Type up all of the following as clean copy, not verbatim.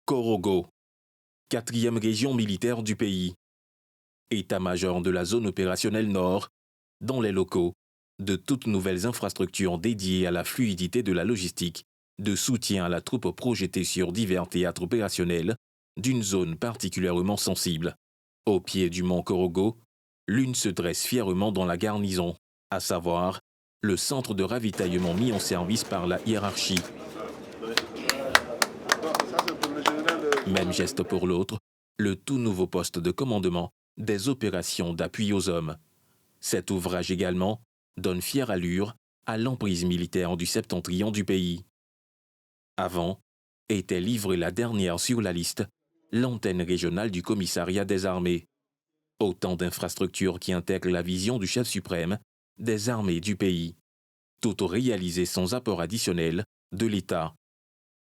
Korogo, 4e région militaire du pays. État-major de la zone opérationnelle Nord, dans les locaux, de toutes nouvelles infrastructures dédiées à la fluidité de la logistique, de soutien à la troupe projetée sur divers théâtres opérationnels, d'une zone particulièrement sensible. Au pied du mont Korogo, l'une se dresse fièrement dans la garnison, à savoir le centre de ravitaillement mis en service par la hiérarchie. Même geste pour l'autre, le tout nouveau poste de commandement des opérations d'appui aux hommes. Cet ouvrage également donne fière allure à l'emprise militaire du septentrion du pays. Avant, était livrée la dernière sur la liste, l'antenne régionale du commissariat des armées. Autant d'infrastructures qui intègrent la vision du chef suprême des armées du pays. Tout réalisé sans apport additionnel de l'État,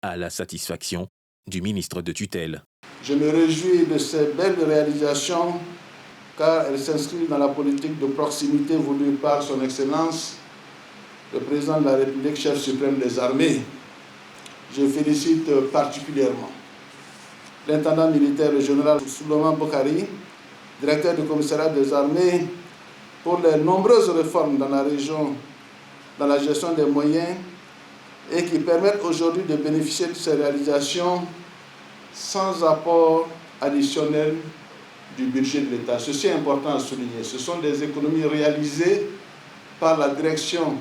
à la satisfaction du ministre de tutelle. Je me réjouis de ces belles réalisations car elles s'inscrivent dans la politique de proximité voulue par son Excellence, le président de la République, chef suprême des armées. Je félicite particulièrement l'intendant militaire, le général Souleymane Boukari, directeur du commissariat des armées, pour les nombreuses réformes dans la région, dans la gestion des moyens, et qui permettent aujourd'hui de bénéficier de ces réalisations sans apport additionnel du budget de l'État. Ceci est important à souligner. Ce sont des économies réalisées par la direction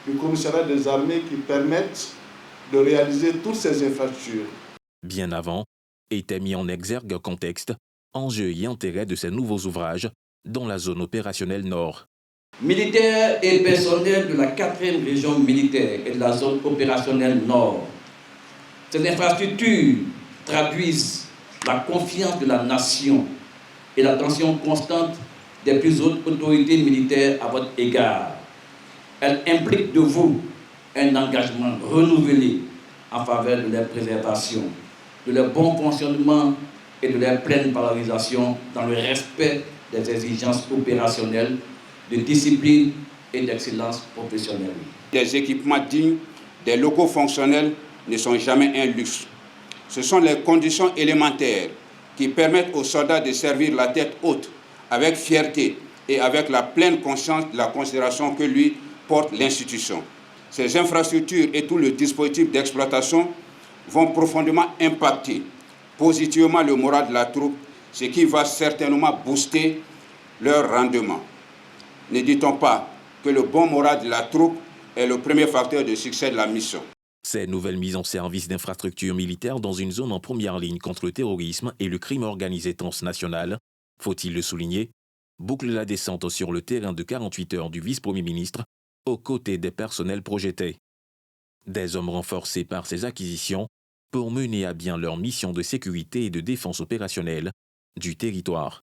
du commissariat des armées qui permettent de réaliser toutes ces infrastructures. Bien avant, était mis en exergue un contexte, enjeux et intérêts de ces nouveaux ouvrages dans la zone opérationnelle Nord. Militaires et personnels de la 4e région militaire et de la zone opérationnelle Nord. Ces infrastructures traduisent la confiance de la nation et l'attention constante des plus hautes autorités militaires à votre égard. Elles impliquent de vous un engagement renouvelé en faveur de leur préservation, de leur bon fonctionnement et de leur pleine valorisation dans le respect des exigences opérationnelles, de discipline et d'excellence professionnelle. Des équipements dignes, des locaux fonctionnels ne sont jamais un luxe. Ce sont les conditions élémentaires qui permettent aux soldats de servir la tête haute, avec fierté et avec la pleine conscience de la considération que lui porte l'institution. Ces infrastructures et tout le dispositif d'exploitation vont profondément impacter positivement le moral de la troupe, ce qui va certainement booster leur rendement. Ne dit-on pas que le bon moral de la troupe est le premier facteur de succès de la mission? Ces nouvelles mises en service d'infrastructures militaires dans une zone en première ligne contre le terrorisme et le crime organisé transnational, faut-il le souligner, boucle la descente sur le terrain de 48 heures du vice-premier ministre aux côtés des personnels projetés. Des hommes renforcés par ces acquisitions pour mener à bien leur mission de sécurité et de défense opérationnelle du territoire.